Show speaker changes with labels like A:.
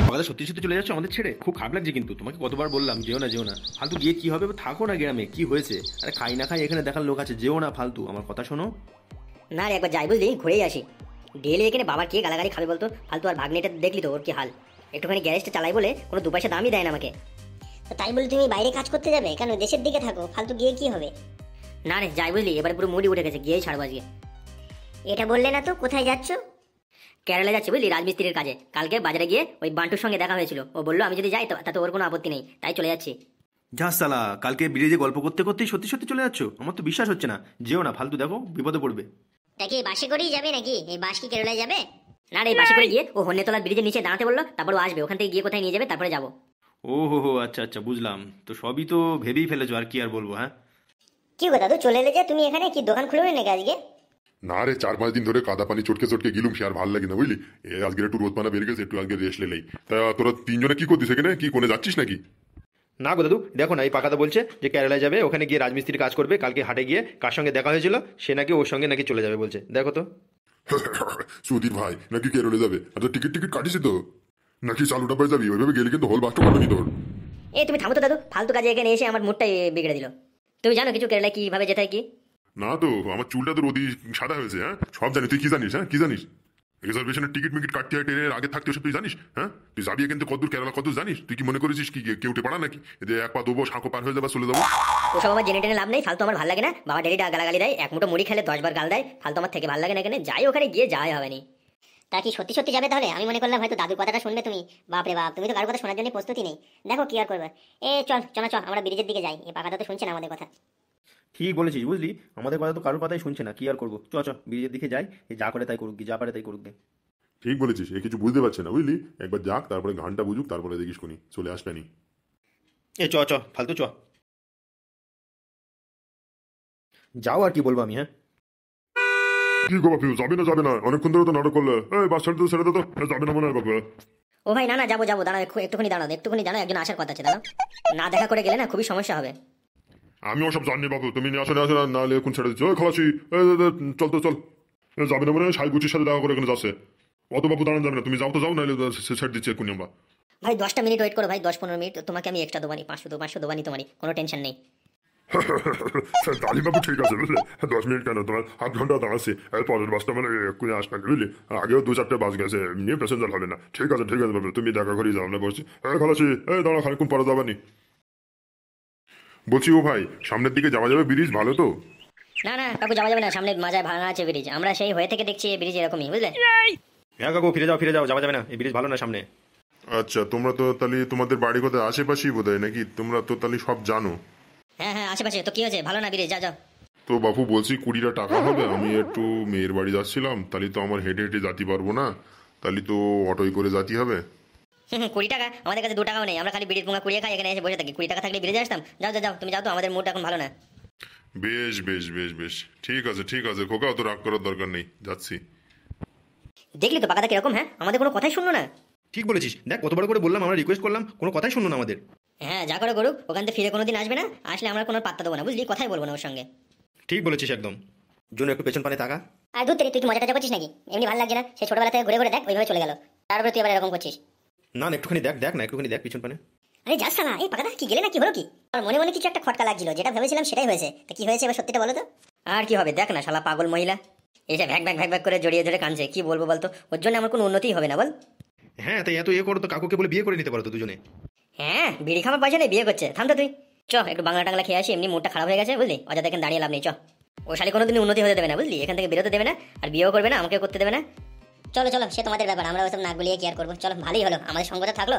A: পাকাদা সত্যি সত্যি চলে যাচ্ছে আমাদের ছেড়ে, খুব খারাপ লাগছে কিন্তু। তোমাকে কতবার বললাম যেও না যেও না, ফালতু গিয়ে কি হবে, থাকো না গ্রামে, কি হয়েছে? আরে খাই না খাই এখানে দেখার লোক আছে, যেও না ফালতু, আমার কথা শোনো।
B: না রে একবার যাই বুঝলি, ঘুরেই আসি। ডেলি এখানে বাবার কে গালাগালি খাবে বলতো, ফালতু। আর ভাগ্নিটা দেখলি তো ওর কি হাল, একটুখানি গ্যারেজটা চালাই বলে কোনো 2 পয়সা দামই দেয় না আমাকে।
C: তো তাই বলে তুমি বাইরে কাজ করতে যাবে কেন? দেশের দিকে থাকো, ফালতু গিয়ে কি হবে?
B: না রে যাই বুঝলি, এবার পুরো মুডই উঠে গেছে, গিয়েই ছাড়বো আজকে।
C: এটা বললে না তো, কোথায় যাচ্ছ?
B: কেরালা যাচ্ছে বুঝলি, রাজমিস্ত্রির কাজে। কালকে বাজারে গিয়ে ওই বান্টুর সঙ্গে দেখা হয়েছিল, ও বললো আমি যদি যাই তাতে ওর কোনো আপত্তি নেই, তাই চলে যাচ্ছি।
A: যা সালা, কালকে ব্রিজে গল্প করতে করতেই সত্যি সত্যি চলে যাচ্ছ? আমার তো বিশ্বাস হচ্ছে না, যেও না ফালতু, দেখো বিপদে পড়বে।
C: তা কি বাসে করেই যাবে নাকি? এই বাস কি কেরলায় যাবে?
B: না রে, বাসে করে গিয়ে ও হন্যতলার ব্রিজের নিচে দাঁড়াতে বললো, তারপর ও আসবে, ওখান থেকে গিয়ে কোথায় নিয়ে যাবে তারপরে যাবো।
A: ও হো হো, আচ্ছা আচ্ছা বুঝলাম, তো সবই তো ভেবেই ফেলেছো, আর কি আর বলবো। হ্যাঁ
C: কি গো দাদু, চলে এলে যে তুমি, এখানে কি দোকান খুলবে নাকি আজকে?
D: না রে, 4-5 দিন ধরে কাদা পানি চটকে চটকে গেলুম, সে আর ভালো লাগে না বুঝলি। আজকে একটু রোদ পানা বেড়ে গেছে, একটু আজকে রেস্ট লেলেই। তা তোরা 3 জনে কি করতিস এখানে? কি কোনে যাচ্ছিস নাকি?
A: না গো দাদু, দেখো না, এই পাকাদা বলছে যে কেরালায় যাবে, ওখানে গিয়ে রাজমিস্ত্রির কাজ করবে। কালকে হাটে গিয়ে কার সঙ্গে দেখা হয়েছিল, সে নাকি ওর সঙ্গে নাকি চলে যাবে বলছে, দেখো তো।
D: সুধীর ভাই নাকি কেরলে যাবে? আচ্ছা টিকিট টিকিট কাটিস তো নাকি চালু ডাব্বায় যাবি? ওইভাবে গেলে কিন্তু হোল বাসটা ভালো নি তোর।
B: এই তুমি থামো তো দাদু, ফালতু কাজে এখানে এসে আমার মুডটাই বিগড়ে দিল। তুমি জানো কিছু কেরালায় কিভাবে যেতে হয় কি?
D: না তো, আমার চুলটা তো রোদি সাদা হয়েছে। হ্যাঁ সব জানি, তুই কি জানিস? হ্যাঁ কি জানিস? রিজার্ভেশনের টিকিট মিকিট কাটতে হয় ট্রেনের আগে থাকতে, ওসব তুই জানিস? হ্যাঁ তুই যাবি কিন্তু কতদূর কেরালা, কতদূর জানিস? তুই কি মনে করেছিস কি কেউ উঠে পারা নাকি যে এক পা দেবো সাঁকো পার হয়ে যাবো চলে যাবো?
B: ওসব আমার জেনে টেনে লাভ নেই, ফালতু আমার ভালো লাগে না। বাবা ডেলি গালাগালি দেয়, এক মুঠো মুড়ি খেলে 10 বার গাল দেয়, ফালতু আমার থেকে ভালো লাগে না। এখানে যাই, ওখানে গিয়ে যাই হবে না।
C: তা কি সত্যি সত্যি যাবে তাহলে? আমি মনে করলাম হয়তো দাদুর কথাটা শুনবে তুমি। বাপরে বাপ, তুমি তো কারোর কথা শোনার জন্য প্রস্তুতি নেই। দেখো কি আর করবে। চল চল চল, আমরা ব্রিজের দিকে যাই। এই পাকাটা তো শুনছে না আমাদের কথা।
A: ঠিক বলেছিস বুঝলি, আমাদের কথা তো কারোর কথাই শুনছে না, কি আর করবো। চ চ ব্রিজের দিকে যাই, এই যা করে তাই করুক, যা পারে তাই করুক গে।
D: ঠিক বলেছিস, এ কিছু বুঝতে পারছে না বুঝলি। একবার যাক, তারপরে ঘানটা বুঝুক, তারপরে দেখিস কোনি চলে আসবে নি।
A: এ চ চ ফালতু চ, যাও, আর কি বলবো আমি। হ্যাঁ
D: কি গো বাপু, যাবে না যাবে না? অনেকক্ষণ ধরে তো নাটক করলে। এই বাস ছেড়ে তো ছেড়ে তো, যাবে না মনে হয় বাপু।
B: ও ভাই না না, যাবো যাবো, দাঁড়াও একটুখানি দাঁড়াও, একটুখানি জানো, একজন আসার কথা আছে, দাঁড়াও। না দেখা করে গেলে না খুবই সমস্যা হবে।
D: আমি ওসব জানি বাবু, তুমি নিয়ে আসো না আসো না, নাহলে এখন ছেড়ে দিচ্ছ। ওই খলাসি, চল তো চল। যাবে না মনে হয়, সাই গুচির সাথে দেখা করে এখানে যাচ্ছে। অত বাবু দাঁড়ান যাবে না, তুমি যাও তো যাও, নাহলে ছেড়ে দিচ্ছি এক্ষুনি আমরা।
B: ভাই 10টা মিনিট ওয়েট করো ভাই, 10-15 মিনিট, তোমাকে আমি এক্সট্রা দেবানি, 500 দেবানি তোমারই, কোনো টেনশন নেই।
D: তালি বাবু ঠিক আছে বুঝলে, 10 মিনিট কেন, তোমার 8 ঘন্টা দাঁড়াচ্ছি। পরের বাসটা মানে এক্ষুনি আসবেন বুঝলি। আগেও 2-4টে বাস গেছে, নিয়ে প্যাসেঞ্জার হবে না। ঠিক আছে বাবু, তুমি দেখা করেই যাও, আমরা বসছি। খলাসি, দাঁড়া, খানিকক্ষণ পরে যাবানি। বলছি ও ভাই, সামনের দিকে যাওয়া যাবে? ব্রিজ ভালো তো?
B: না না কাকু, যাওয়া যাবে না, সামনে মাজায় ভাঙা আছে ব্রিজ, আমরা সেই হয়ে থেকে দেখছি এই ব্রিজ এরকমই, বুঝলে।
A: হ্যাঁ কাকু, ফিরে যাও ফিরে যাও, যাওয়া যাবে না, এই ব্রিজ ভালো না সামনে।
D: আচ্ছা, তোমরা তো তাহলে তোমাদের বাড়ি কোথায়? আশেপাশেই বোধ হয় নাকি? তোমরা তো তাহলে সব জানো।
B: হ্যাঁ হ্যাঁ আশেপাশে, তো কি হয়েছে, ভালো না ব্রিজ, যাও যাও।
D: তো বাপু বলছি 20টা টাকা হবে, আমি একটু মেয়ের বাড়ি যাচ্ছিলাম, তাহলে তো আমার হেঁটে হেঁটে যেতে পারবো না, তাহলে তো অটোই করে যেতে হবে।
B: 20 টাকা? আমাদের কাছে 2 টাকাও নেই, আমরা খালি ব্রিজ পোঙা কুড়িয়ে খাই, এখানে এসে বসে থাকি। 20 টাকা থাকলে ব্রিজে আসতাম। যাও যাও যাও, তুমি যাও তো, আমাদের মুড এখন ভালো না।
D: বেশ বেশ বেশ বেশ, ঠিক আছে খোকা, অত রাগ করার দরকার নেই, যাচ্ছি।
B: দেখলি তো পাকাদা কিরকম, হ্যাঁ আমাদের কোনো কথাই শুনলো না।
A: ঠিক বলেছিস, দেখ কতবার করে বললাম, আমরা রিকোয়েস্ট করলাম, কোনো কথাই শুনলো না আমাদের।
B: হ্যাঁ যা করে করুক, ওখান থেকে ফিরে কোনোদিন আসবে না, আসলে আমরা কোনো পাত্তা দেবো না, বুঝলি, কথাই বলবো না ওর সঙ্গে।
A: ঠিক বলেছিস একদম। জন্য একটু পেছন পানে তাকা।
C: আর দূর থেকে তুই কি মজা টজা করছিস নাকি? এমনি ভালো লাগছে না? সে ছোটবেলা থেকে ঘুরে ঘুরে দেখ, ওইভাবে চলে গেল, তারপরে তুই আবার এরকম করছিস।
A: না একটুখানি দেখ দেখ না, একটুখানি দেখ পিছন পানে।
C: আরে যাস না, এই পাকাদা কি গেলে না, কি হলো কি? আর মনে মনে কিছু একটা খটকা লাগছিল, যেটা ভেবেছিলাম সেটাই হয়েছে। তা কি হয়েছে এবার সত্যিটা বলো তো।
B: আর কি হবে, দেখ না, শালা পাগল মহিলা এসে ভ্যাক ভ্যাক ভ্যাক ভ্যাক করে জড়িয়ে ধরে কাঁদছে, কি বলবো বলতো, ওর জন্য আমার কোনো উন্নতিই হবে না বল।
A: হ্যাঁ তাই এত করো তো, কাকুকে বলে বিয়ে করে নিতে পারো তো দুজনে।
B: হ্যাঁ বিড়ি খাওয়ার পয়সা নেই, বিয়ে করছে, থাম তো তুই। চ একটু বাংলা টাংলা খেয়ে আসি, এমনি মুডটা খারাপ হয়ে গেছে বুঝলি, অযথা এখানে দাঁড়িয়ে লাভ নেই। চ, ও শালি কোনোদিন উন্নতি হতে দেবে না বুঝলি, এখান থেকে বেরোতে দেবে না, আর বিয়েও করবে না, আমাকে করতে দেবে না।
C: চলো চলো, সে তোমাদের ব্যাপার, আমরা ওসব নাক গলিয়ে কি আর করবো। চলো, ভালোই হলো আমাদের সঙ্গটা থাকলো।